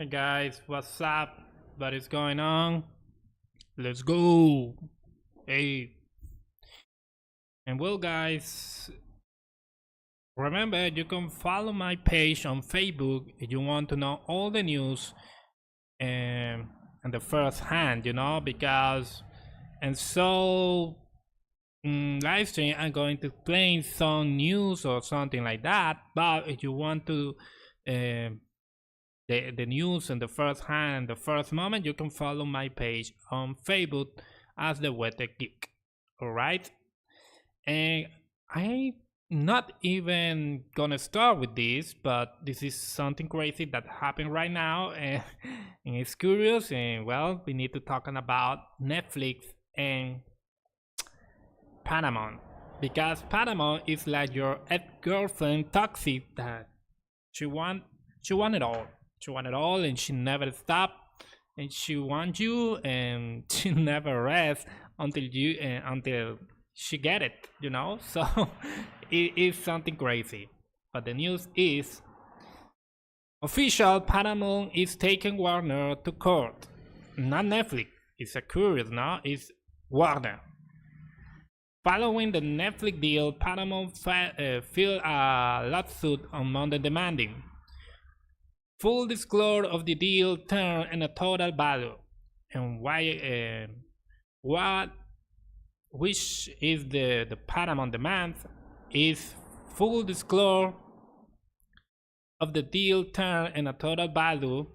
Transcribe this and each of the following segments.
Hey guys, what's up? What is going on? Let's go! Hey, And well, guys, remember you can follow my page on Facebook if you want to know all the news um, and the first hand, because and so live stream I'm going to explain some news or something like that. But if you want to the news and the first hand, the first moment, you can follow my page on Facebook as the Weather Geek. All right, and I not even gonna start with this, but this is something crazy that happened right now, and, and it's curious. And well, we need to talk about Netflix and Paramount, because Paramount is like your ex-girlfriend toxic that she want she want it all. She want it all, and she never stop. And she wants you, and she never rests until she get it. So it is something crazy. But the news is official: Paramount is taking Warner to court. Not Netflix. It's a curious, no? It's Warner. Following the Netflix deal, Paramount filed a lawsuit on Monday demanding full disclosure of the deal term and a total value, and why, which is the Paramount demand is full disclosure of the deal term and a total value,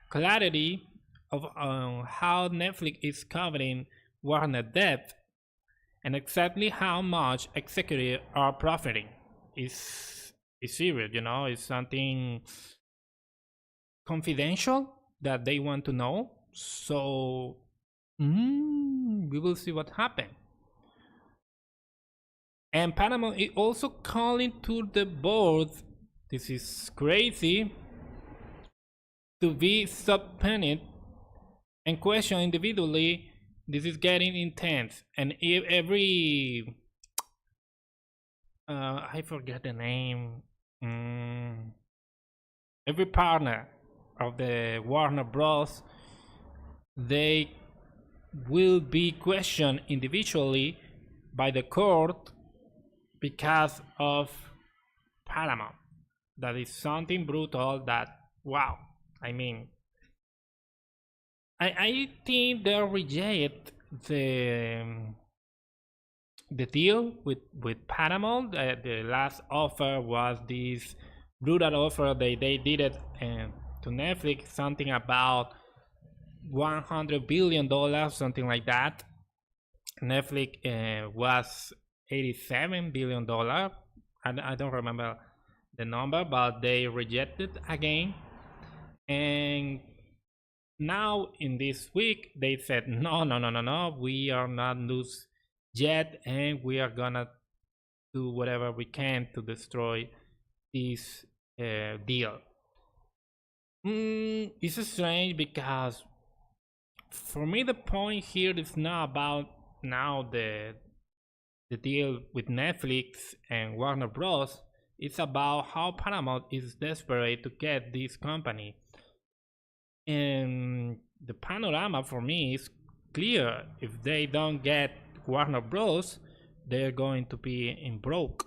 clarity of how Netflix is covering Warner debt, and exactly how much executives are profiting. Is serious, it's something confidential that they want to know. So we will see what happens. And Paramount is also calling to the board, this is crazy, to be subpoenaed and questioned individually. This is getting intense, and if every I forget the name, every partner of the Warner Bros, they will be questioned individually by the court because of Paramount. That is something brutal. That, wow, I mean, I think they'll reject the deal with Paramount. The last offer was this brutal offer. They did it to Netflix, something about $100 billion, something like that. Netflix was $87 billion. I don't remember the number, but they rejected again. And now in this week they said no, we are not loose yet, and we are gonna do whatever we can to destroy this deal. It's strange because for me the point here is not about now the deal with Netflix and Warner Bros. It's about how Paramount is desperate to get this company. And the panorama for me is clear. If they don't get Warner Bros., they're going to be in broke.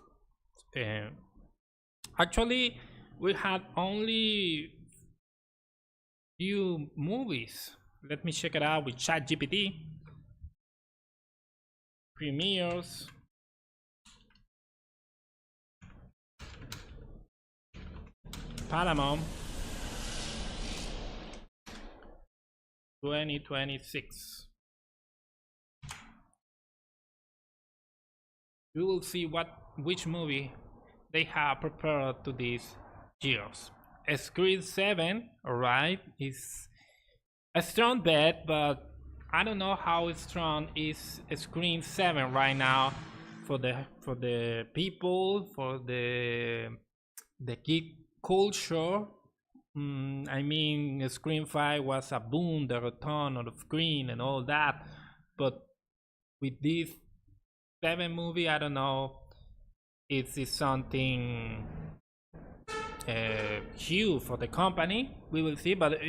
Actually, we had only few movies. Let me check it out with ChatGPT. Premieres. Paramount 2026. We will see which movie they have prepared to these years. Screen 7, alright, is a strong bet, but I don't know how strong is Screen 7 right now for the people, for the geek culture. I mean, Screen 5 was a boom, the return of the screen and all that, but with this 7 movie, I don't know, it's something huge for the company. We will see, but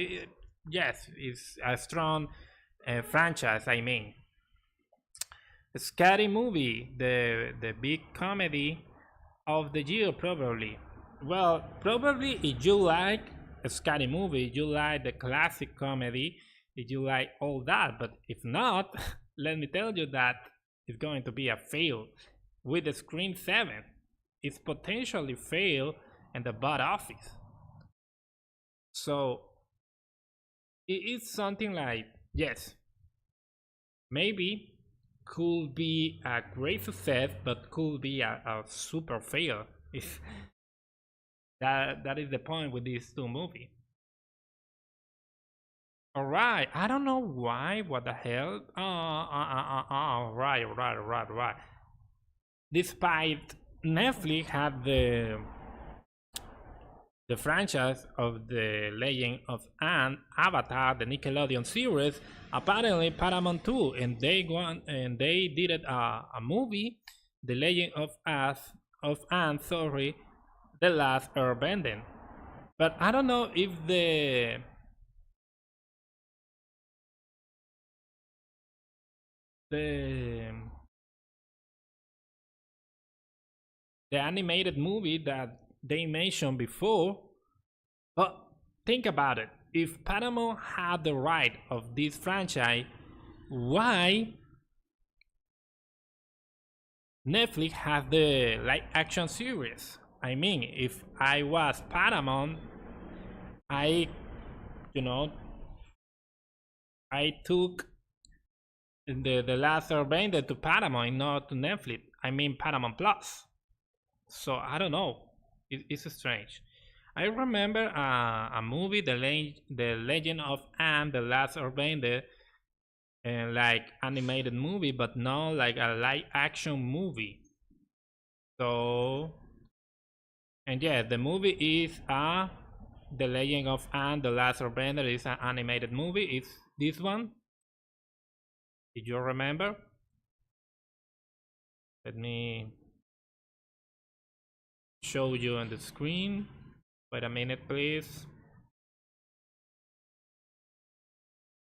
yes, it's a strong franchise, I mean. Scary Movie, the big comedy of the year, probably. Well, probably if you like a Scary Movie, you like the classic comedy, if you like all that. But if not, let me tell you that it's going to be a fail with the Screen 7. It's potentially fail in the box office. So it's something like, yes, maybe could be a great success, but could be a super fail. If that is the point with these two movies. All right, I don't know why. What the hell? Right. Despite Netflix had the franchise of the Legend of Anne, Avatar, the Nickelodeon series, apparently Paramount too, and they did it a movie, The Legend of Anne, sorry, The Last Airbender. But I don't know if the the animated movie that they mentioned before. But think about it. If Paramount had the right of this franchise, why Netflix has the live action series? I mean, if I was Paramount, I, you know, I took the last Airbender to Paramount, not to Netflix. I mean Paramount Plus. So I don't know. It's strange. I remember a movie, the Legend of Anne, the Last Airbender, and like animated movie, but not like a live action movie. So, and yeah, the movie is The Legend of Anne, the Last Airbender is an animated movie. It's this one. Did you remember? Let me show you on the screen. Wait a minute, please.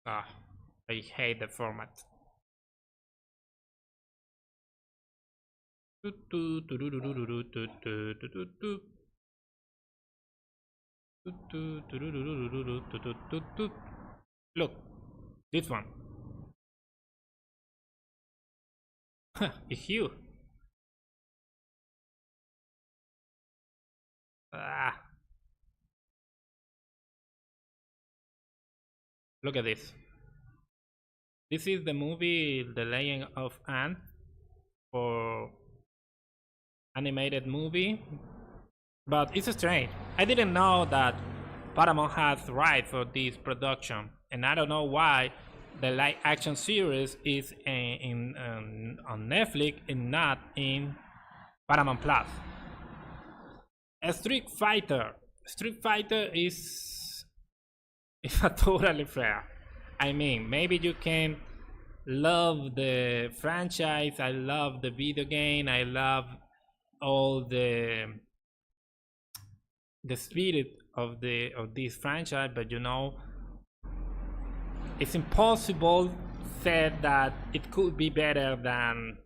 Ah, I hate the format. Look, this one. It's you. Ah, look at this. This is the movie The Legend of Anne for animated movie, but it's strange. I didn't know that Paramount has rights for this production, and I don't know why the live action series is on Netflix and not in Paramount Plus. A Street Fighter is a totally fair. I mean, maybe you can love the franchise. I love the video game. I love all the spirit of this franchise, but it's impossible said that it could be better than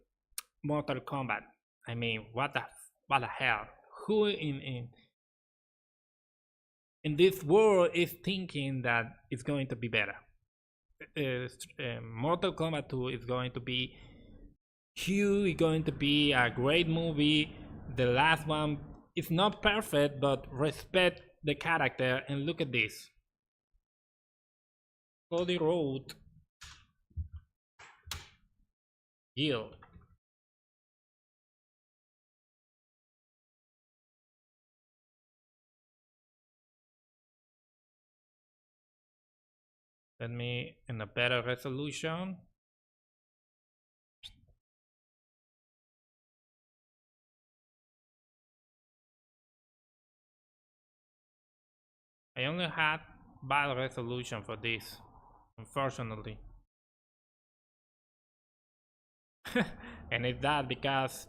Mortal Kombat. I mean, what the hell? Who in this world is thinking that it's going to be better? Mortal Kombat 2 is going to be huge. It's going to be a great movie. The last one is not perfect, but respect the character. And look at this. Cody Road. Yield. Let me in a better resolution. I only had bad resolution for this, unfortunately. And it's that because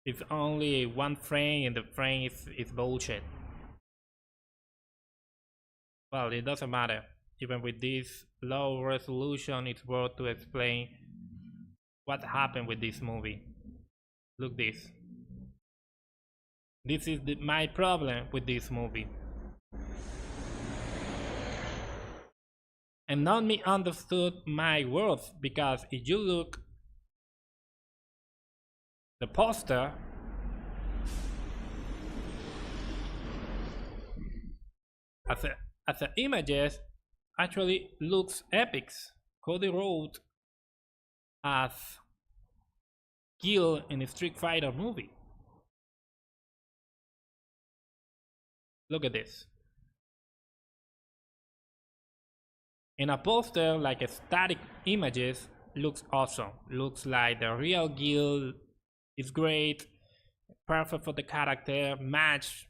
it's only one frame and the frame is bullshit. Well, it doesn't matter. Even with this low resolution, it's worth to explain what happened with this movie. Look this. This is my problem with this movie. And not me understood my worth, because if you look the poster, as the images actually looks epic. Cody Rhodes as Gil in a Street Fighter movie. Look at this. In a poster, like a static images, looks awesome. Looks like the real Gil is great, perfect for the character, match.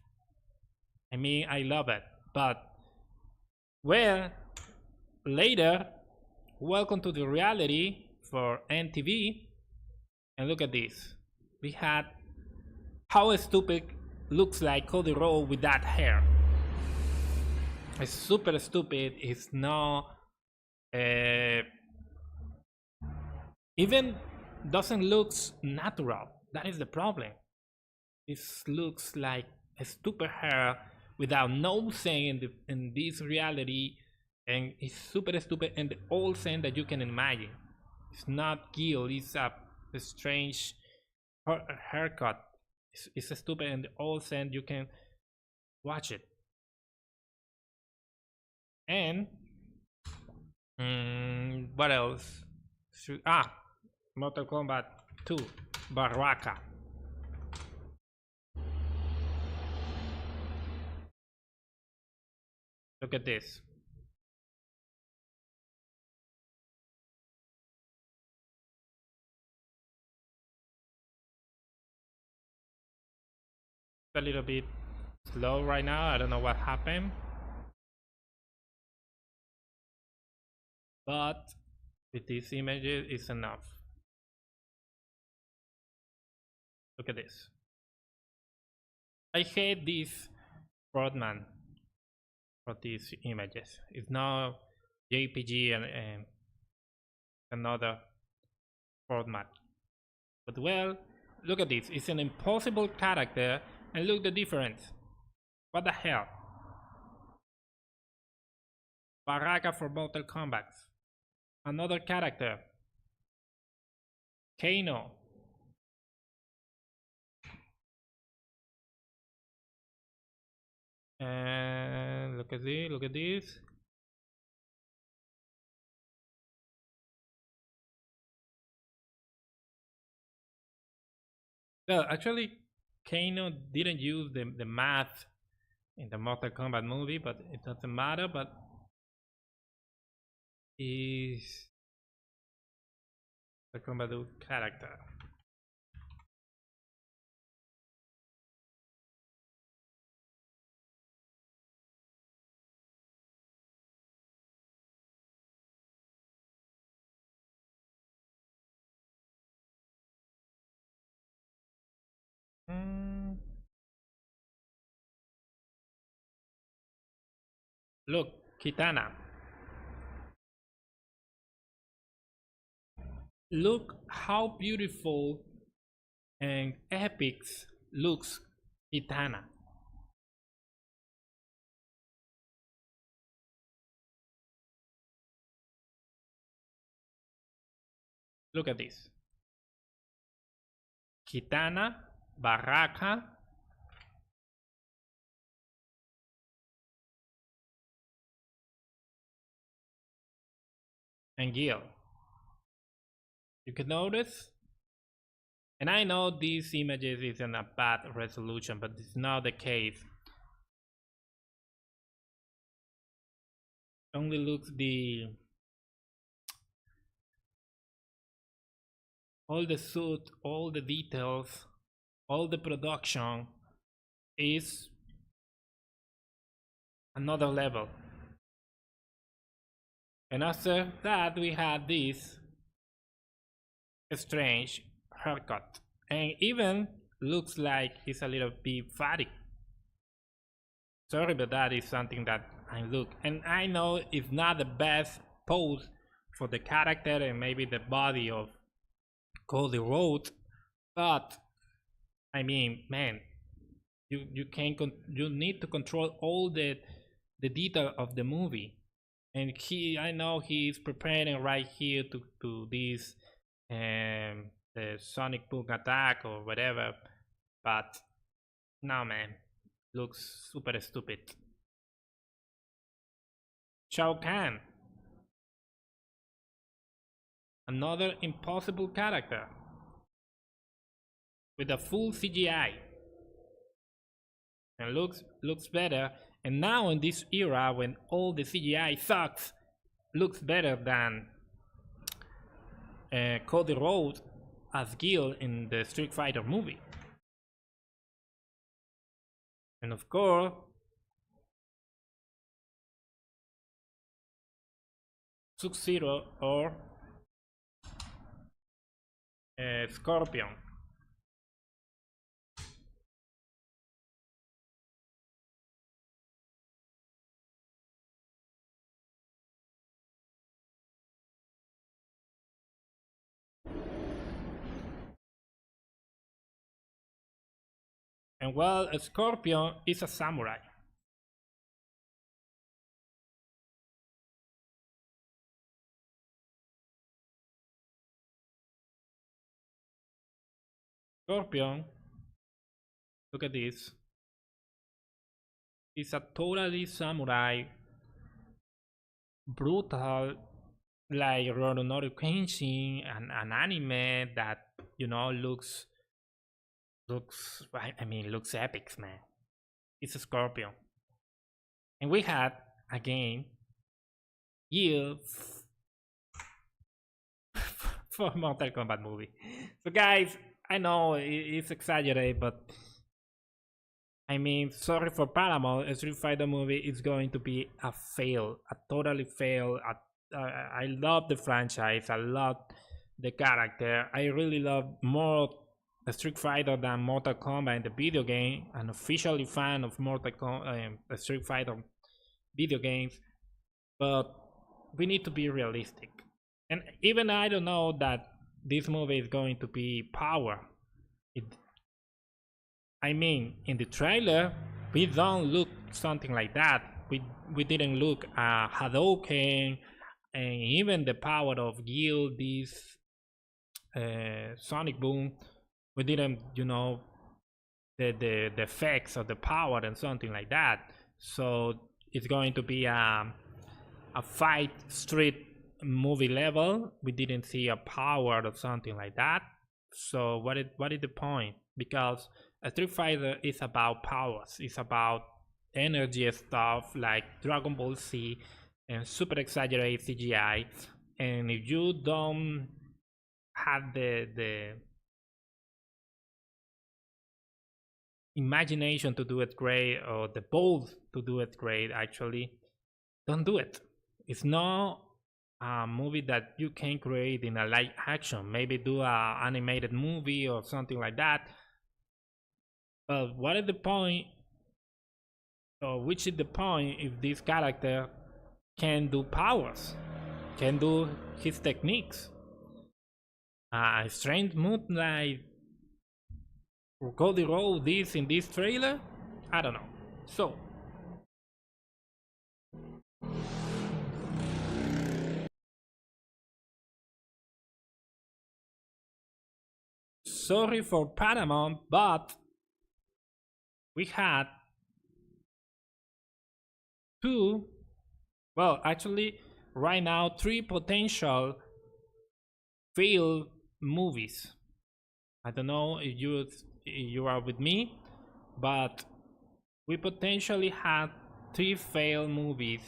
I mean, I love it. But, well, later, welcome to the reality for NTV. And look at this. We had how stupid looks like Cody Rhodes with that hair. It's super stupid. It's not even doesn't looks natural. That is the problem. It looks like a stupid hair without no sense in this reality, and it's super stupid in the old sense that you can imagine. It's not Gil. It's a strange haircut. It's stupid in the old sense you can watch it. And what else? Mortal Kombat 2 Baraka. Look at this. A little bit slow right now. I don't know what happened. But with these images, it's enough. Look at this. I hate this Rodman for these images. It's not JPG and another format. But well, look at this. It's an impossible character, and look the difference. What the hell? Baraka for Mortal Kombat. Another character. Kano. And look at this, look at this. Well, actually, Kano didn't use the math in the Mortal Kombat movie, but it doesn't matter. But he's the Kombat character. Look, Kitana. Look how beautiful and epic looks Kitana. Look at this. Kitana, Baraka, and Gil. You can notice, and I know these images is in a bad resolution, but it's not the case. Only looks all the suit, all the details, all the production is another level. And after that, we had this strange haircut, and even looks like he's a little bit fatty. Sorry, but that is something that I look, and I know it's not the best pose for the character and maybe the body of Cody Rhodes. But I mean, man, you can you need to control all the detail of the movie. And I know he's preparing right here to this the Sonic Boom attack or whatever, but no, man, looks super stupid. Shao Kahn, another impossible character with a full CGI, and looks better. And now in this era when all the CGI sucks, looks better than Cody Rhodes as Gil in the Street Fighter movie. And of course, Sub-Zero or Scorpion. And well, a Scorpion is a samurai. Scorpion, look at this. It's a totally samurai, brutal, like Roronoru Kenshin, an anime that looks looks epic, man. It's a Scorpion. And we had again years for Mortal Kombat movie. So guys, I know it's exaggerated, but I mean, sorry for Paramount, a Street Fighter movie is going to be a fail, a totally fail. I love the franchise, I love the character. I really love more Street Fighter than Mortal Kombat in the video game. I'm officially fan of Street Fighter video games, but we need to be realistic. And even I don't know that this movie is going to be power. I mean, in the trailer, we don't look something like that. We didn't look Hadouken, and even the power of Gil, this Sonic Boom. We didn't, the effects of the power and something like that. So it's going to be a fight street movie level. We didn't see a power or something like that. So what is the point? Because a Street Fighter is about powers. It's about energy stuff like Dragon Ball Z and super exaggerated CGI. And if you don't have the imagination to do it great, or the bold to do it great, actually, don't do it. It's not a movie that you can create in a live action. Maybe do a animated movie or something like that. But what is the point, or which is the point, if this character can do powers, can do his techniques? Strange Moonlight Cody Rhodes this in this trailer? I don't know. So sorry for Paramount, but we had actually right now 3 potential failed movies. I don't know if you are with me, but we potentially had 3 failed movies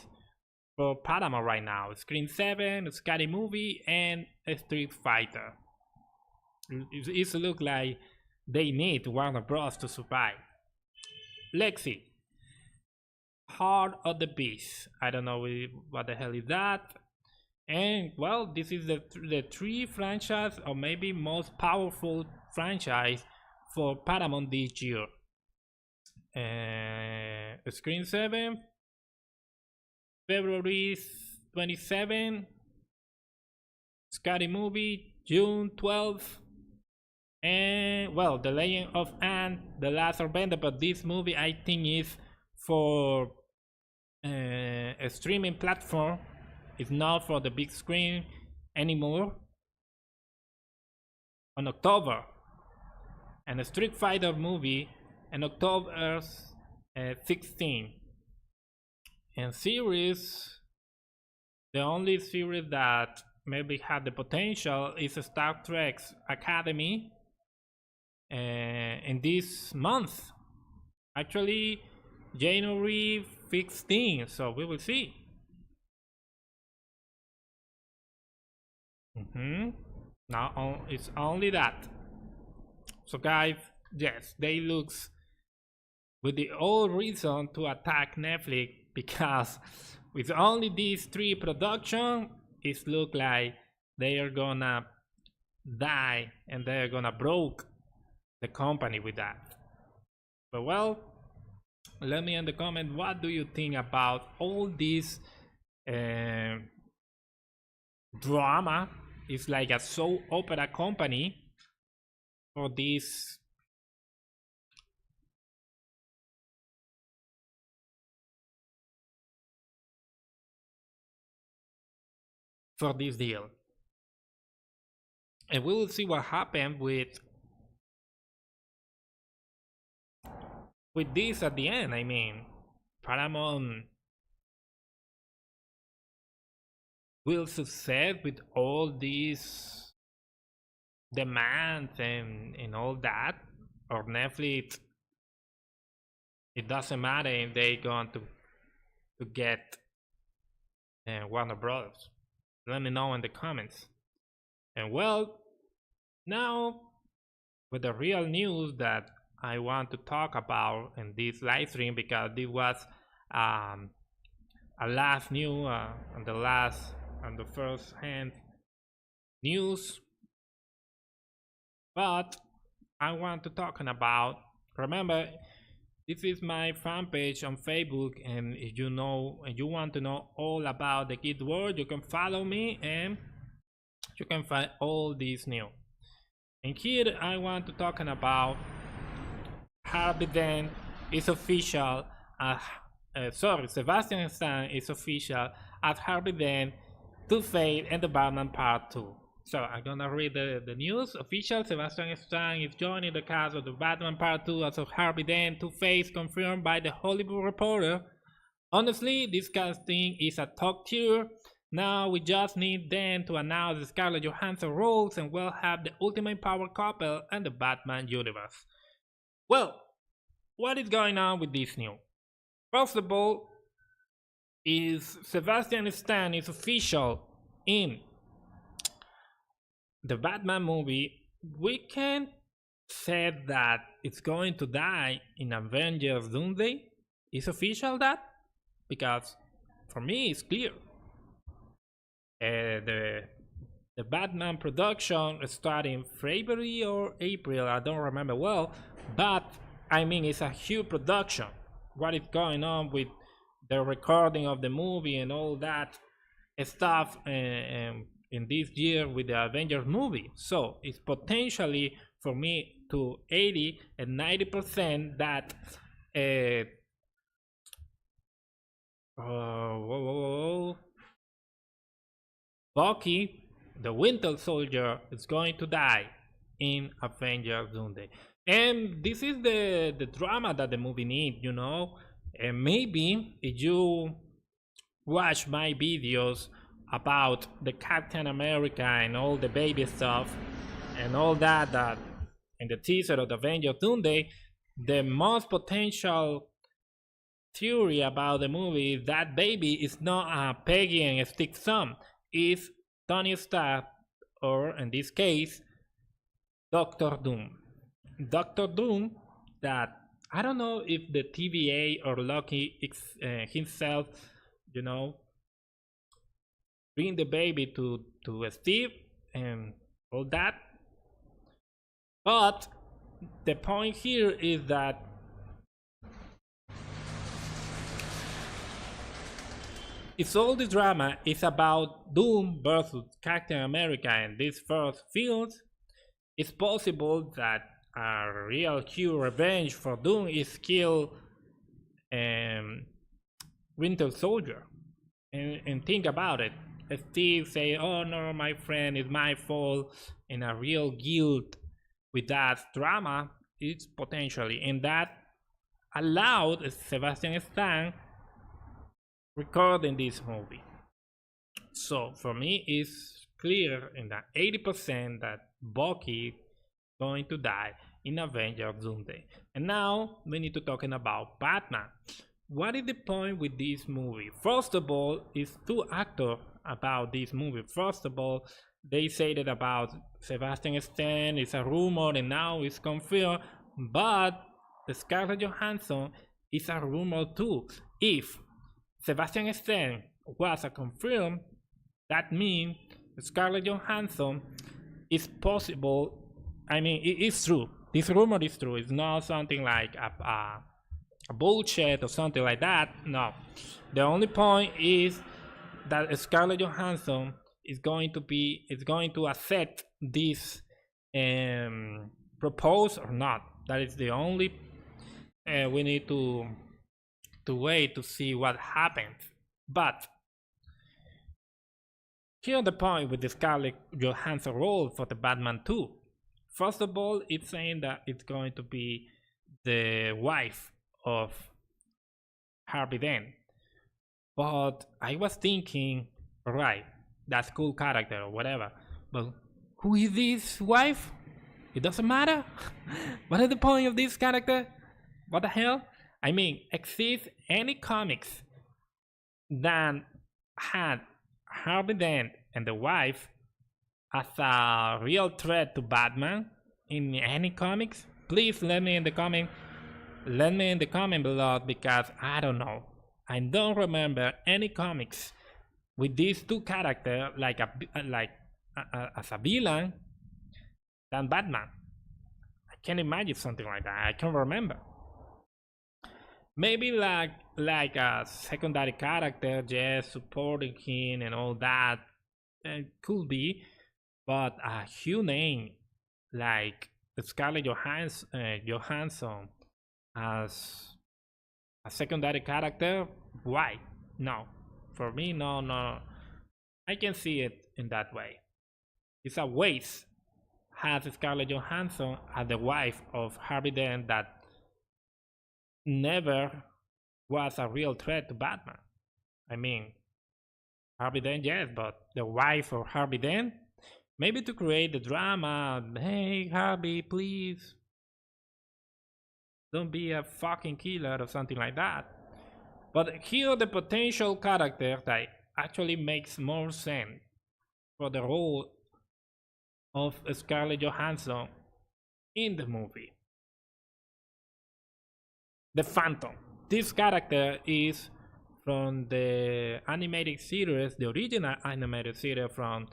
for Paramount right now: Screen 7, Scary Movie, and Street Fighter. It looks like they need Warner Bros. To survive. Lexi, Heart of the Beast. I don't know what the hell is that. And well, this is the 3 franchise, or maybe most powerful franchise for Paramount this year. Screen 7, February 27. Scary movie, June 12th. And well, The Legend of Anne, The Last Airbender, but this movie I think is for a streaming platform. It's not for the big screen anymore. On October, and a Street Fighter movie on October 16. And series, the only series that maybe had the potential is Star Trek's Academy in this month, actually January 15, so we will see. Now it's only that. So guys, yes, they looks with the old reason to attack Netflix, because with only these 3 production, it look like they are gonna die and they're gonna broke the company with that. But well, let me in the comment, what do you think about all this drama? It's like a soap opera company for this deal, and we will see what happened with this at the end. I mean, Paramount will succeed with all these demands and all that, or Netflix, it doesn't matter if they're going to get Warner Brothers. Let me know in the comments. And well, now with the real news that I want to talk about in this live stream, because this was a last news on the first hand news, but I want to talk about, remember, this is my fan page on Facebook, and if you know and you want to know all about the Kid World, you can follow me and you can find all these new. And here I want to talk about Harvey Dent is official. Sebastian Stan is official as Harvey Dent, Two-Face, and the Batman Part 2. So I'm gonna read the news. Official, Sebastian Stan is joining the cast of the Batman Part 2 as of Harvey Dent, Two-Face, confirmed by the Hollywood Reporter. Honestly, this casting is a top tier. Now we just need Dent to announce the Scarlett Johansson roles, and we'll have the ultimate power couple in the Batman universe. Well, what is going on with this news? First of all, is Sebastian Stan is official in the Batman movie. We can't say that it's going to die in Avengers Doomsday. Is official that? Because for me it's clear. The Batman production starting February or April, I don't remember well, but I mean it's a huge production. What is going on with the recording of the movie and all that stuff in this year with the Avengers movie? So it's potentially for me to 80 and 90% that Bucky, the Winter Soldier, is going to die in Avengers Doomsday. And this is the drama that the movie needs, you know. And maybe if you watch my videos about the Captain America and all the baby stuff and all that in the teaser of the Avengers Doomsday, the most potential theory about the movie is that baby is not a Peggy and Stick son, is Tony Stark, or in this case, Doctor Doom. Doctor Doom, that I don't know if the TVA or Loki himself, you know, bring the baby to Steve and all that. But the point here is that If all the drama is about Doom versus Captain America in these first films, it's possible that a real true revenge for Doom is kill Winter Soldier. And think about it. Steve say, "Oh no, my friend, it's my fault," and a real guilt with that drama is potentially, and that allowed Sebastian Stan recording this movie. So for me, it's clear in that 80% that Bucky going to die in Avengers Doomsday. And now we need to talking about Batman. What is the point with this movie? First of all, it's two actors about this movie. First of all, they say that about Sebastian Stan is a rumor and now it's confirmed, but the Scarlett Johansson is a rumor too. If Sebastian Stan was a confirmed, that means Scarlett Johansson is possible. I mean, it is true. This rumor is true. It's not something like a bullshit or something like that. No. The only point is that Scarlett Johansson is going to accept this proposal or not. That is the only we need to wait to see what happens. But here the point with the Scarlett Johansson role for the Batman 2. First of all, it's saying that it's going to be the wife of Harvey Dent. But I was thinking, alright, that's cool character or whatever. But who is this wife? It doesn't matter. What is the point of this character? What the hell? I mean, exist any comics that had Harvey Dent and the wife as a real threat to Batman in any comics? Please let me in the comment. Let me in the comment below, because I don't know. I don't remember any comics with these two characters as a villain than Batman. I can't imagine something like that. I can't remember. Maybe like a secondary character, just supporting him and all that, could be. But a huge name like Scarlett Johansson as a secondary character, why? No, for me, no. I can see it in that way. It's a waste. Has Scarlett Johansson as the wife of Harvey Dent that never was a real threat to Batman. I mean, Harvey Dent, yes, but the wife of Harvey Dent, maybe to create the drama. Hey, Harvey, please don't be a fucking killer or something like that. But here the potential character that actually makes more sense for the role of Scarlett Johansson in the movie. The Phantom. This character is from the animated series, the original animated series from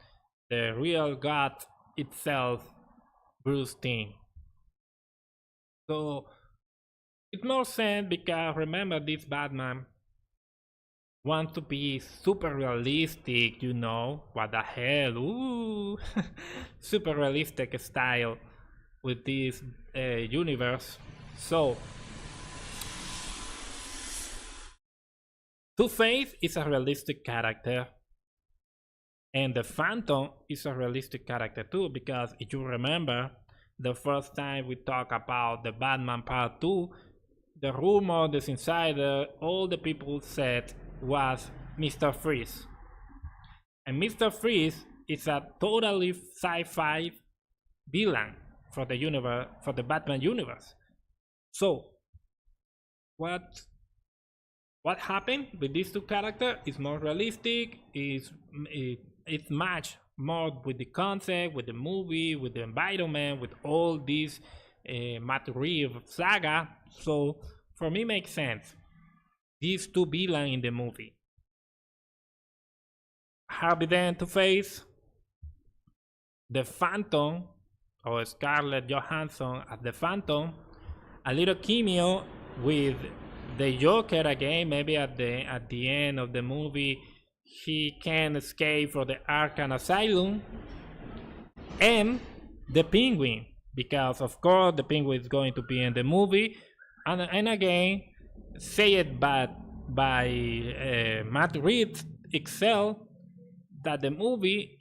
the real God itself, Bruce Timm. So it makes sense because remember, this Batman wants to be super realistic, you know, what the hell, ooh, super realistic style with this universe. So Two-Face is a realistic character, and the Phantom is a realistic character too, because if you remember the first time we talked about the Batman Part 2, the rumor, the insider, all the people said was Mr. Freeze. And Mr. Freeze is a totally sci-fi villain for the universe, for the Batman universe. So what happened with these two characters is more realistic, it's matched more with the concept, with the movie, with the environment, with all this Matt Reeves saga. So for me, makes sense. These two villains in the movie, Harvey Dent, Two-Face, the Phantom, or Scarlett Johansson as the Phantom, a little cameo with the Joker again, maybe at the end of the movie, he can escape from the Arkham Asylum, and the Penguin, because of course the Penguin is going to be in the movie, and again, say it by Matt Reeves Excel that the movie,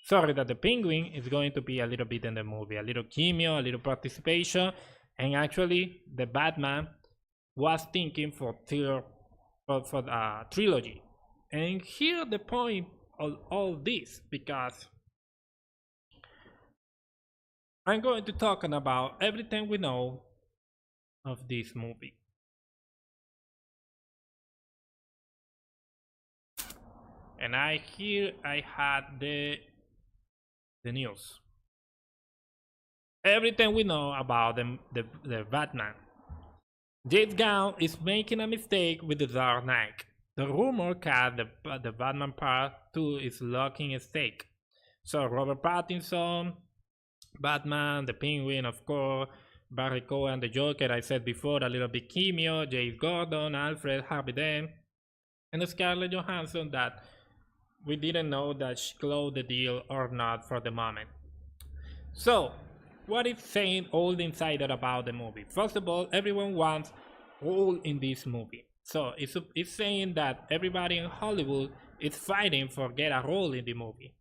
sorry, that the Penguin is going to be a little bit in the movie, a little cameo, a little participation, and actually the Batman was thinking for the trilogy. And here the point of all this, because I'm going to talk about everything we know of this movie. And I had the news. Everything we know about the Batman. James Gunn is making a mistake with the Dark Knight. The rumor had the Batman Part 2 is locking a stake. So Robert Pattinson, Batman, the Penguin, of course, Barry Cohen, the Joker, I said before, a little bit cameo, James Gordon, Alfred, Harvey Dent, and Scarlett Johansson that we didn't know that she closed the deal or not for the moment. So, what is saying all the insider about the movie? First of all, everyone wants role in this movie. So it's saying that everybody in Hollywood is fighting for get a role in the movie.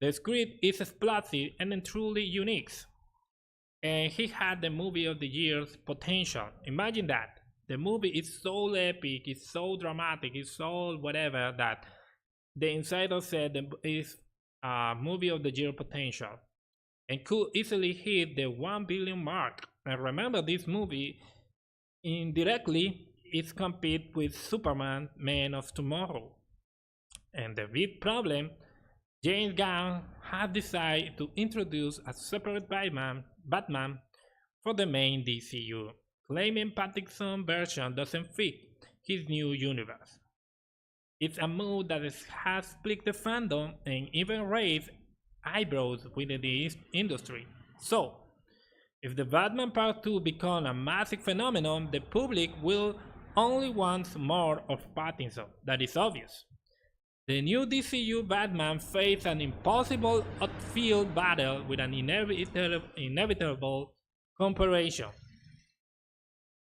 The script is explosive and then truly unique. And he had the movie of the year's potential. Imagine that. The movie is so epic, it's so dramatic, it's so whatever that the insider said is a movie of the year potential and could easily hit the 1 billion mark. And remember, this movie indirectly is compete with Superman, Man of Tomorrow. And the big problem, James Gunn has decided to introduce a separate Batman for the main DCU, claiming Pattinson's version doesn't fit his new universe. It's a move that has split the fandom and even raised eyebrows within the industry. So, if the Batman Part 2 becomes a massive phenomenon, the public will only want more of Pattinson. That is obvious. The new DCU Batman faces an impossible upfield battle with an inevitable comparison.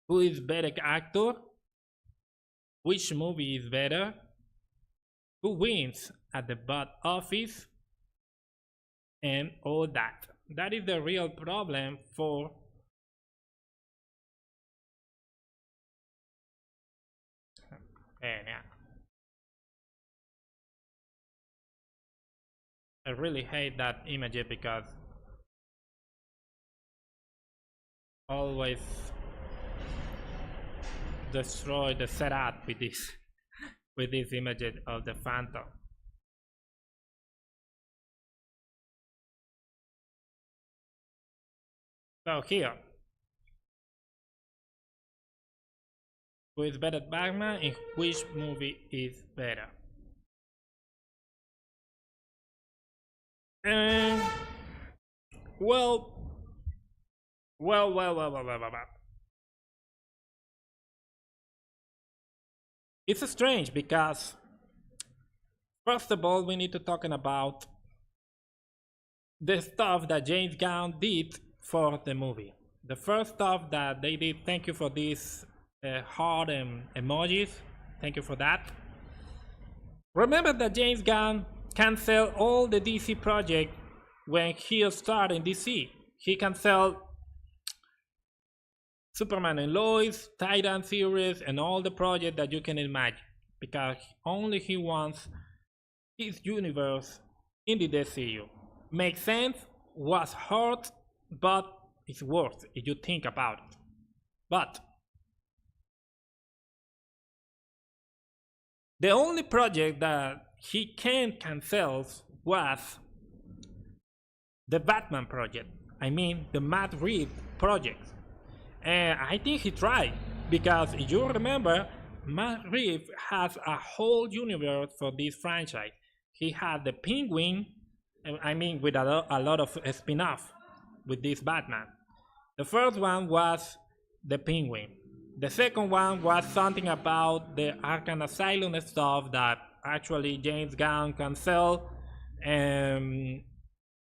Who is better actor? Which movie is better? Who wins at the box office? And all that. That is the real problem for yeah. I really hate that image because always destroy the setup with this with this image of the Phantom. So here, who is better Batman and which movie is better? And well. It's strange because first of all we need to talk about the stuff that James Gunn did for the movie. The first stuff that they did, thank you for these heart emojis, thank you for that. Remember that James Gunn canceled all the DC projects when he started in DC. He canceled Superman and Lois, Titan series, and all the projects that you can imagine, because only he wants his universe in the DCU. Makes sense, was hard, but it's worth if you think about it. But the only project that he can cancel was the Batman project. I mean, the Matt Reeves project. And I think he tried, because if you remember, Matt Reeves has a whole universe for this franchise. He had the Penguin, I mean, with a lot of spin-off with this Batman. The first one was the Penguin. The second one was something about the Arkham Asylum stuff that actually James Gunn canceled. And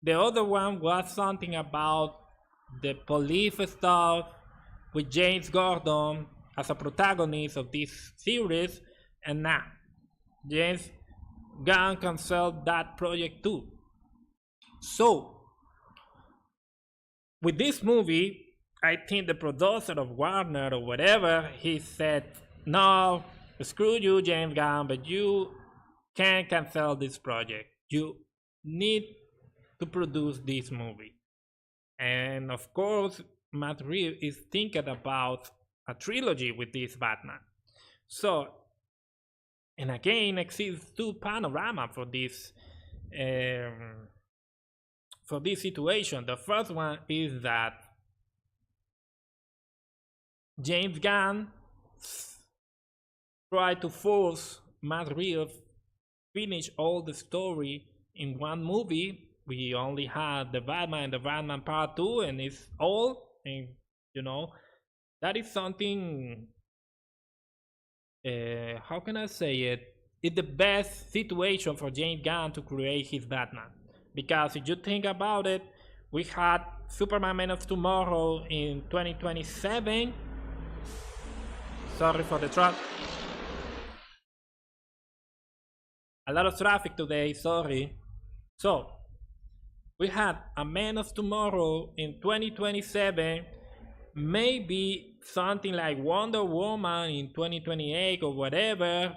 the other one was something about the police stuff with James Gordon as a protagonist of this series, and now James Gunn canceled that project too. So with this movie, I think the producer of Warner or whatever, he said, no, screw you, James Gunn, but you can't cancel this project. You need to produce this movie. And of course, Matt Reeves is thinking about a trilogy with this Batman. So, and again, exists two panorama for this situation. The first one is that James Gunn tried to force Matt Reeves finish all the story in one movie. We only had the Batman and the Batman Part 2, and it's all, and that is something, how can I say it? It's the best situation for James Gunn to create his Batman. Because if you think about it, we had Superman Man of Tomorrow in 2027. Sorry for the truck. A lot of traffic today, sorry. So, we had a Man of Tomorrow in 2027, maybe something like Wonder Woman in 2028 or whatever,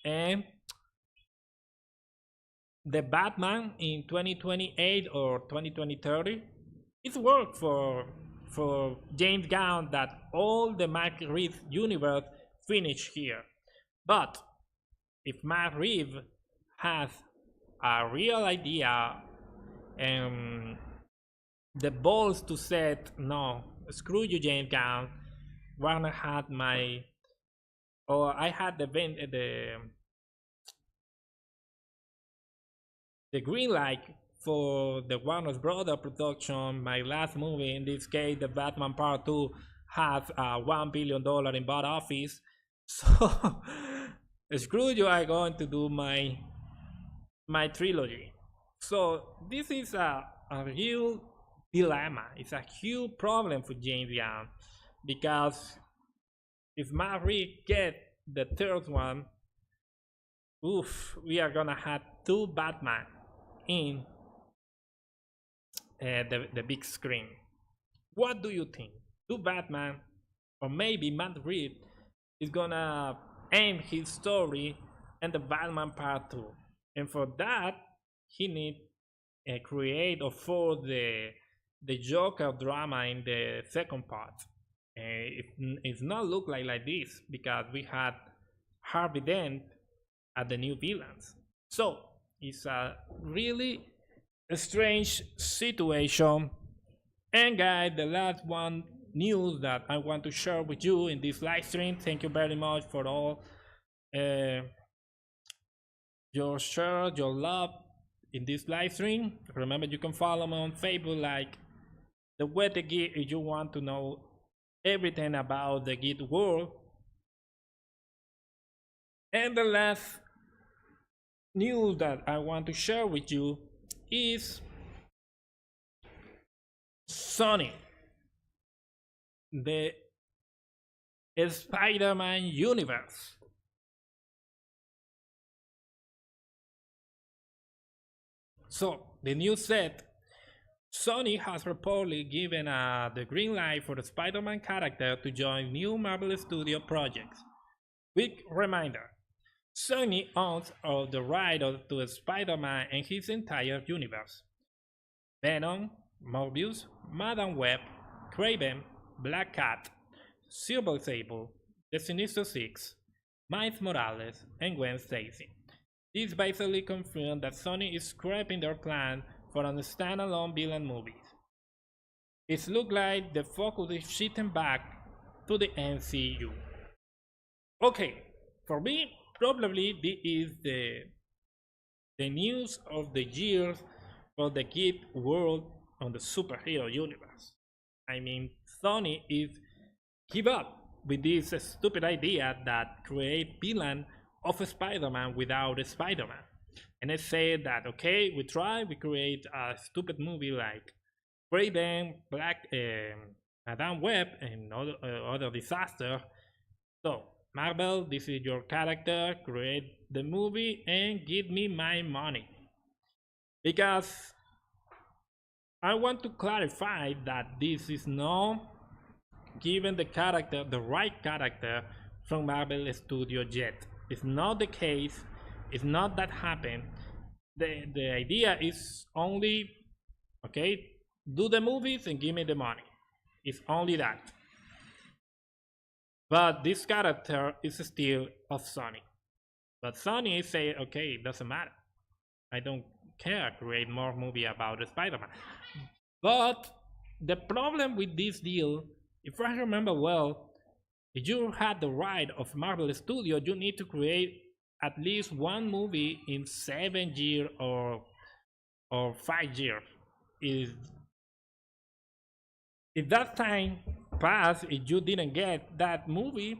and the Batman in 2028 or 2030. It's work for James Gunn that all the Matt Reeves universe finish here. But if Matt Reeves has a real idea and the balls to say, no, screw you, James Gunn, Warner had I had the green light for the Warner Brothers production. My last movie, in this case, the Batman Part 2, has $1 billion in box office. So, screw you, I'm going to do my trilogy. So, this is a real dilemma. It's a huge problem for James Gunn, because if Matt Reeves get the third one, we are gonna have two Batman in the big screen. What do you think? Two Batman, or maybe Matt Reeves is gonna end his story in the Batman Part 2, and for that he need create or force the Joker drama in the second part. It's not look like this, because we had Harvey Dent as the new villains. So it's a really strange situation. And guys, the last one news that I want to share with you in this live stream. Thank you very much for all your share, your love in this live stream. Remember, you can follow me on Facebook like the Wet the Geek if you want to know everything about the geek world. And the last news that I want to share with you is Sony, the Spider-Man universe. So the news said Sony has reportedly given the green light for the Spider-Man character to join new Marvel Studio projects. Quick reminder, Sony owns all the rights to Spider-Man and his entire universe. Venom, Morbius, Madam Web, Kraven, Black Cat, Silver Sable, the Sinister Six, Miles Morales, and Gwen Stacy. This basically confirmed that Sony is scrapping their plan for a standalone villain movies. It looks like the focus is shifting back to the MCU. Okay, for me, probably this is the news of the year for the geek world on the superhero universe. I mean, Sony is give up with this stupid idea that create villain of Spider-Man without a Spider-Man. And I said that okay, we create a stupid movie like Raven, Black, Adam Web, and other disaster. So Marvel, this is your character. Create the movie and give me my money because I want to clarify that this is not given the character, the right character from Marvel Studio yet. It's not the case. It's not that happened. The idea is only okay. Do the movies and give me the money. It's only that. But this character is still of Sony. But Sony say, okay, it doesn't matter. I don't care. Create more movie about Spider-Man. But the problem with this deal, if I remember well, if you had the right of Marvel Studio, you need to create at least one movie in 7 years or 5 years. If that time passed, if you didn't get that movie,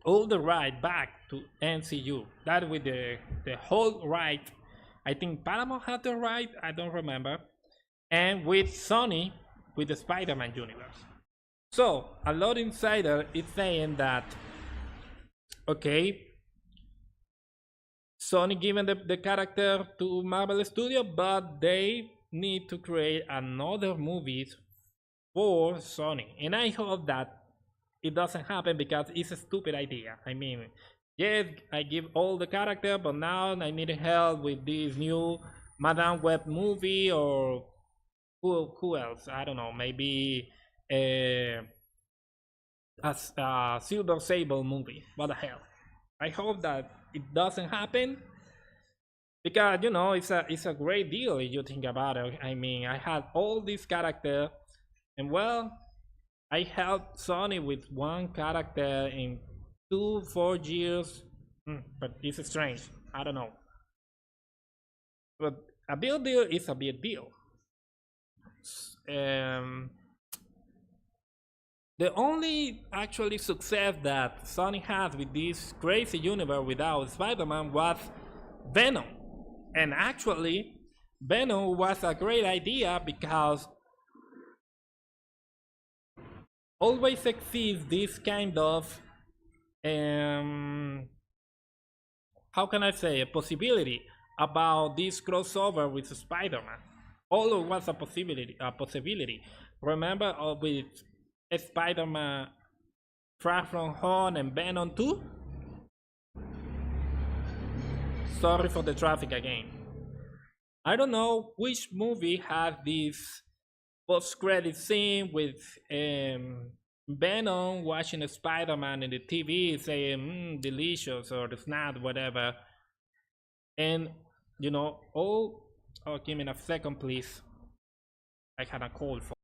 all the right back to NCU. That with the whole right. I think Paramount had the right. I don't remember. And with Sony, with the Spider-Man universe. So a lot insider is saying that okay, Sony given the character to Marvel Studio, but they need to create another movies for Sony. And I hope that it doesn't happen because it's a stupid idea. I mean, yes, I give all the character, but now I need help with this new Madame Web movie or who else? I don't know. Maybe a Silver Sable movie. What the hell? I hope that it doesn't happen because it's a great deal if you think about it. I mean, I had all these characters, and well, I helped Sony with one character in 4 years, but it's strange. I don't know. But a big deal is a big deal. The only actually success that Sony has with this crazy universe without Spider-Man was Venom. And actually, Venom was a great idea because always exists this kind of how can I say, a possibility about this crossover with Spider-Man. Always was a possibility. Remember with Spider-Man Far From Home and Venom 2? Sorry for the traffic again. I don't know which movie had this post-credit scene with Venom watching Spider-Man in the TV saying delicious or the snack, whatever. And oh, give me a second please. I had a call for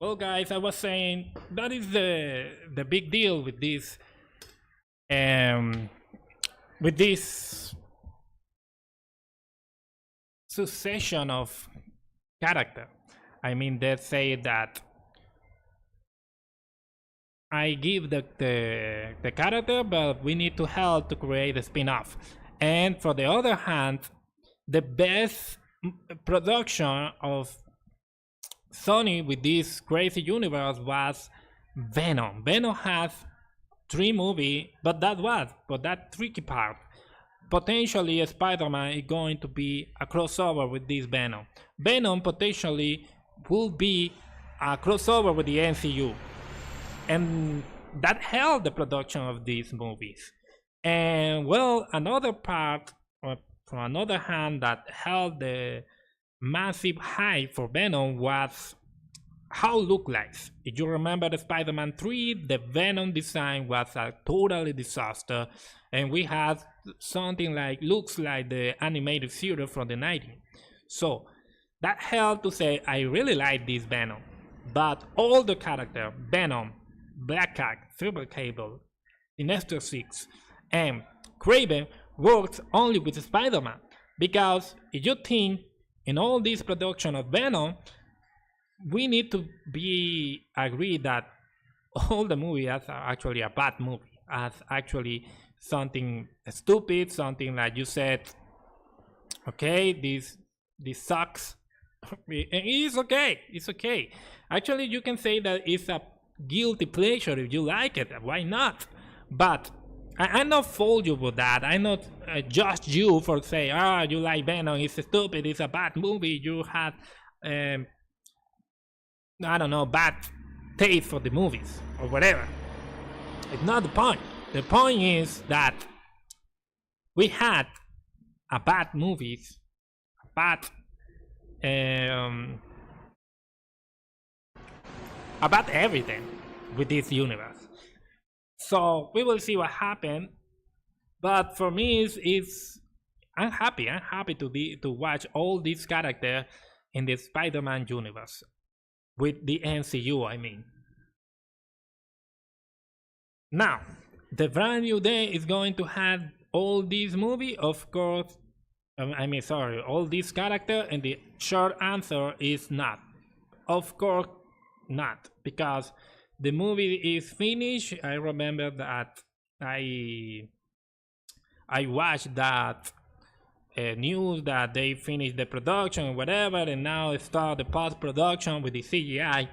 Well, guys, I was saying that is the big deal um with this succession of character. I mean, they say that I give the character, but we need to help to create a spin-off. And for the other hand, the best production of Sony with this crazy universe was Venom. Venom has 3 movies, but that tricky part. Potentially, Spider-Man is going to be a crossover with this Venom. Venom potentially will be a crossover with the MCU, and that helped the production of these movies. And well, another part, from another hand, that helped the massive hype for Venom was how it looked like. If you remember the Spider-Man 3, the Venom design was a totally disaster, and we had something like looks like the animated series from the 90s. So that helped to say I really like this Venom, but all the characters, Venom, Black Cat, Silver Cable, Sinister Six, and Craven works only with Spider-Man, because if you think in all this production of Venom, we need to be agreed that all the movie is actually a bad movie, as actually something stupid, something like you said, okay, this sucks. It's okay, it's okay. Actually, you can say that it's a guilty pleasure if you like it. Why not? But I'm not fault you for that. I'm not judge you for saying, you like Venom, it's stupid, it's a bad movie, you had I don't know, bad taste for the movies or whatever. It's not the point. The point is that we had a bad movies, a bad about everything with this universe. So we will see what happens. But for me, it's I'm happy. I'm happy to watch all these characters in the Spider-Man universe with the MCU. I mean, now the brand new day is going to have all these movies, of course. Sorry, all these characters, and the short answer is not. Of course, not, because the movie is finished. I remember that I watched that news that they finished the production and whatever, and now start the post production with the CGI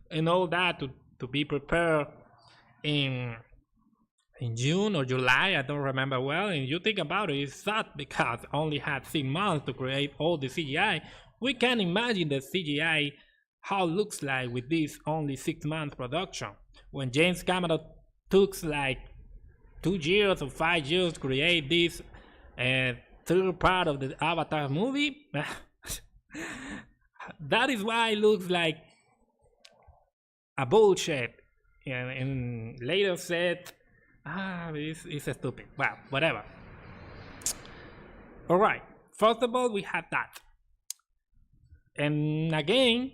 and all that to be prepared in June or July, I don't remember well. And you think about it, it's sad because only had 6 months to create all the CGI. We can imagine the CGI how it looks like with this only 6 months production. When James Cameron took like 2 years or 5 years to create this third part of the Avatar movie, that is why it looks like a bullshit. And later said, it's stupid. Well, whatever. Alright, first of all, we have that. And again,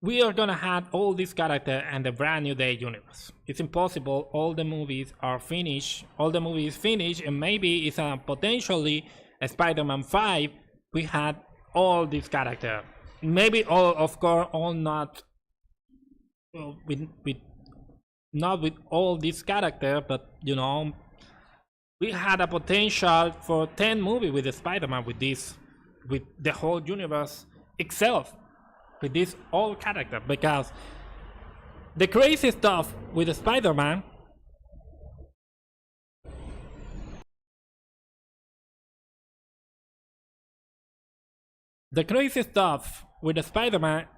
we are gonna have all these characters and the brand new day universe. It's impossible. All the movies are finished. All the movies finished, and maybe it's potentially a Spider-Man 5. We had all these characters. Maybe all, of course, all not with not with all these characters, but you know, we had a potential for 10 movies with the Spider-Man, with the whole universe itself, with this all character, because the crazy stuff with the Spider-Man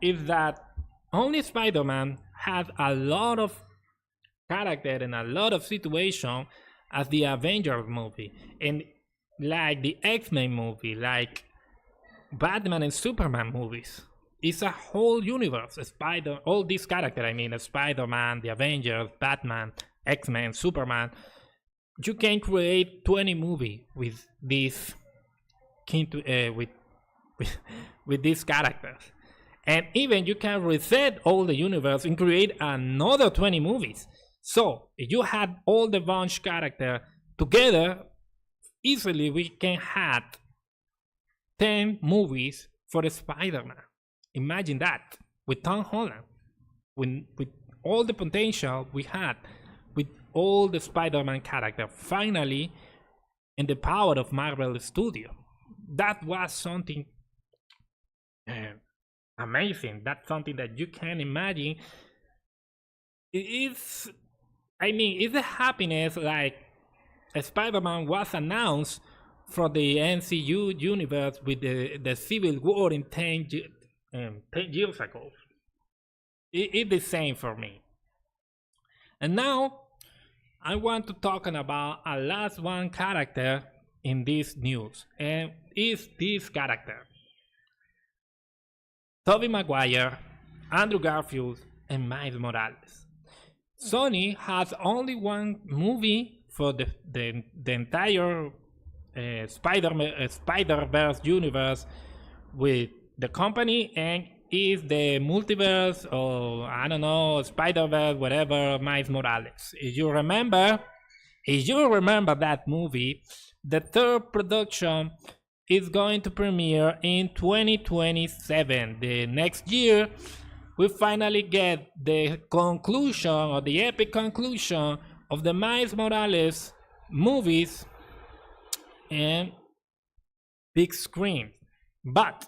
is that only Spider-Man has a lot of character and a lot of situation as the Avengers movie, and like the X-Men movie, like Batman and Superman movies. It's a whole universe. All these characters, I mean, Spider-Man, the Avengers, Batman, X-Men, Superman. You can create 20 movies with this with with these characters. And even you can reset all the universe and create another 20 movies. So if you had all the bunch character together, easily we can have 10 movies for Spider-Man. Imagine that with Tom Holland, with all the potential we had, with all the Spider-Man character, finally, and the power of Marvel Studio. That was something amazing. That's something that you can imagine. It's the happiness like Spider-Man was announced for the MCU universe with the Civil War in 10 years ago. It's the same for me. And now I want to talk about a last one character in this news, and is this character. Tobey Maguire, Andrew Garfield, and Miles Morales. Sony has only one movie for the entire Spider-Verse universe with the company, and is the multiverse, or I don't know, Spider-Verse, whatever, Miles Morales. If you remember that movie, the third production is going to premiere in 2027. The next year, we finally get the conclusion, or the epic conclusion, of the Miles Morales movies and big screen. But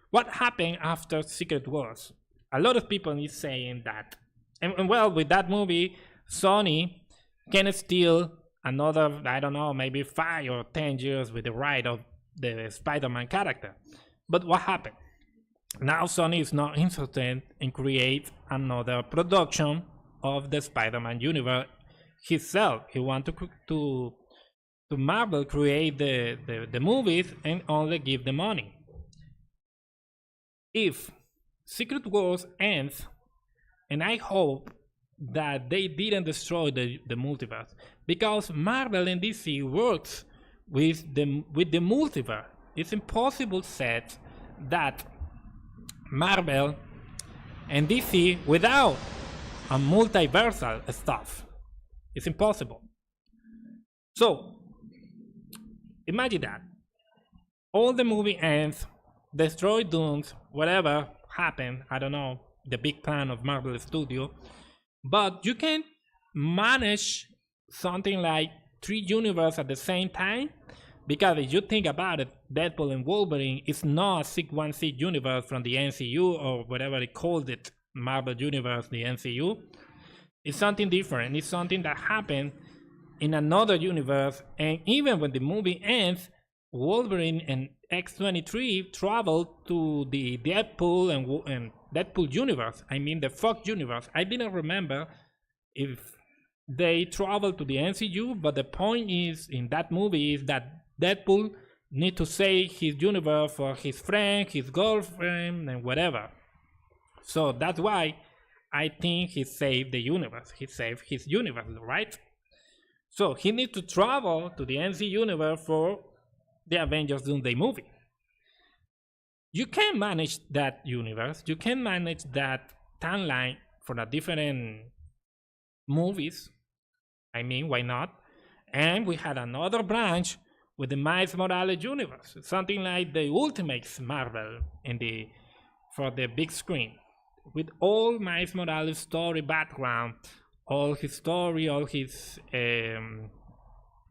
what happened after Secret Wars? A lot of people is saying that, and well, with that movie, Sony can steal another, I don't know, maybe 5 or 10 years with the right of the Spider-Man character. But what happened? Now Sony is not interested in create another production of the Spider-Man universe himself. He wants to Marvel create the movies and only give the money. If Secret Wars ends, and I hope that they didn't destroy the multiverse, because Marvel and DC works with the multiverse. It's impossible set that Marvel and DC without a multiversal stuff. It's impossible. So imagine that all the movie ends, destroy Dooms, whatever happened, I don't know, the big plan of Marvel Studio, but you can manage something like 3 universes at the same time, because if you think about it, Deadpool and Wolverine is not a 616 universe from the MCU or whatever they called it, Marvel Universe, the MCU. It's something different. It's something that happened in another universe, and even when the movie ends, Wolverine and X-23 travel to the Deadpool and Deadpool universe. I mean the Fox universe. I didn't remember if they travel to the MCU, but the point is in that movie is that Deadpool need to save his universe for his friend, his girlfriend, and whatever. So that's why I think he saved the universe. He saved his universe, right? So he needs to travel to the MCU universe for the Avengers Doomsday movie. You can manage that universe. You can manage that timeline for the different movies. I mean, why not? And we had another branch with the Miles Morales universe, something like the Ultimates Marvel for the big screen, with all Miles Morales' story background, all his story, all his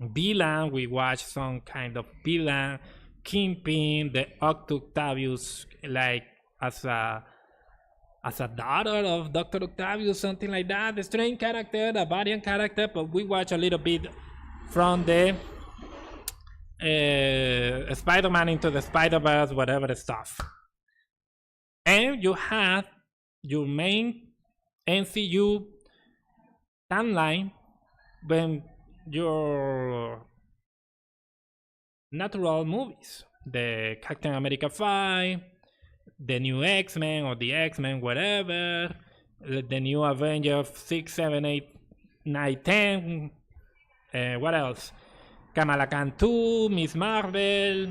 villain. We watched some kind of villain, Kingpin, the Octavius, like as a daughter of Dr. Octavius, something like that. The strange character, the variant character, but we watch a little bit from the Spider-Man into the Spider-Verse, whatever the stuff. And you have your main MCU timeline when your natural movies, the Captain America 5, the new X-Men or the X-Men, whatever, the new Avengers 6, 7, 8, 9, 10, what else? Kamala Khan 2, Miss Marvel,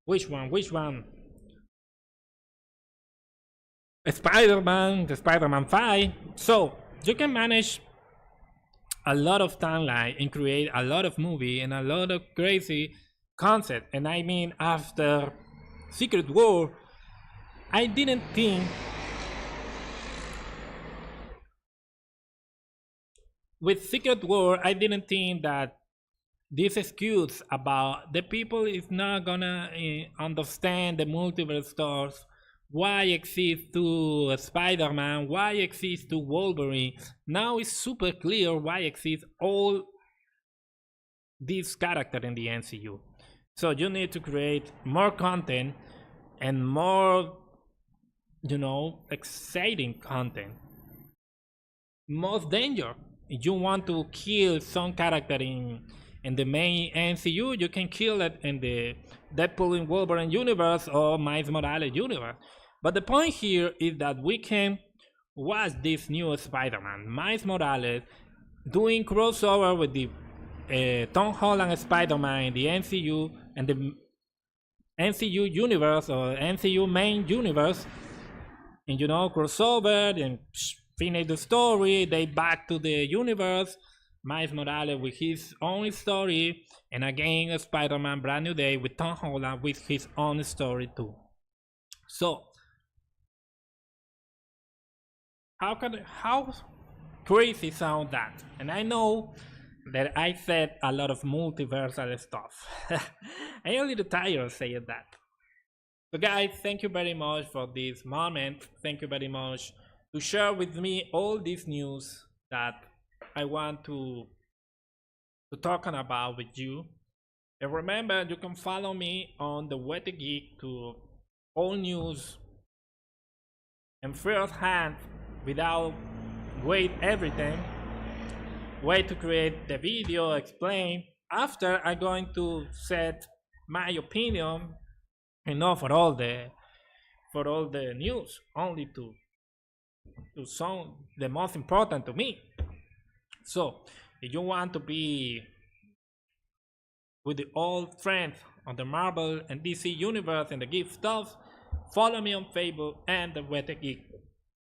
Which one? Which one? Spider-Man, the Spider-Man 5. So you can manage a lot of timeline and create a lot of movie and a lot of crazy concept. And I mean, after Secret War, I didn't think with Secret War, I didn't think that this excuse about the people is not gonna understand the multiverse stores, why exists to Spider-Man, why exists to Wolverine. Now it's super clear why exists all these characters in the MCU. So you need to create more content and more, exciting content. Most danger. If you want to kill some character in the main MCU, you can kill it in the Deadpool and Wolverine universe or Miles Morales universe. But the point here is that we can watch this new Spider-Man, Miles Morales, doing crossover with the Tom Holland Spider-Man in the MCU and the MCU universe or MCU main universe, and crossover and finish the story. They back to the universe. Miles Morales with his own story, and again Spider-Man Brand New Day with Tom Holland with his own story too. So how crazy sound that? And I know that I said a lot of multiversal stuff. I'm a little tired of saying that. So guys, thank you very much for this moment. Thank you very much to share with me all this news that I want to talking about with you. And remember, you can follow me on the Wet Geek to all news and first hand without wait everything. Wait to create the video, explain. After I'm going to set my opinion, and not for all the news, only to some the most important to me. So if you want to be with the old friends on the Marvel and DC universe and the geek stuff, follow me on Facebook and the Wet Geek.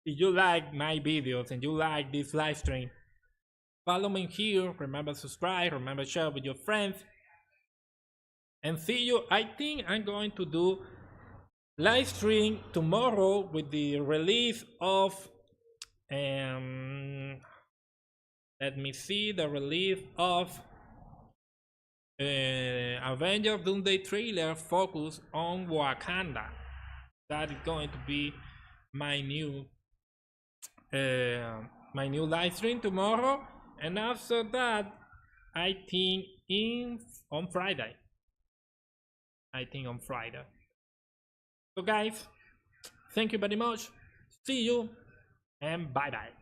If you like my videos and you like this live stream, follow me here. Remember subscribe, remember share with your friends, and see you. I think I'm going to do live stream tomorrow with the release of let me see, the release of Avengers Doomsday trailer focus on Wakanda. That is going to be my new live stream tomorrow, and after that I think on Friday. So guys, thank you very much. See you and bye bye.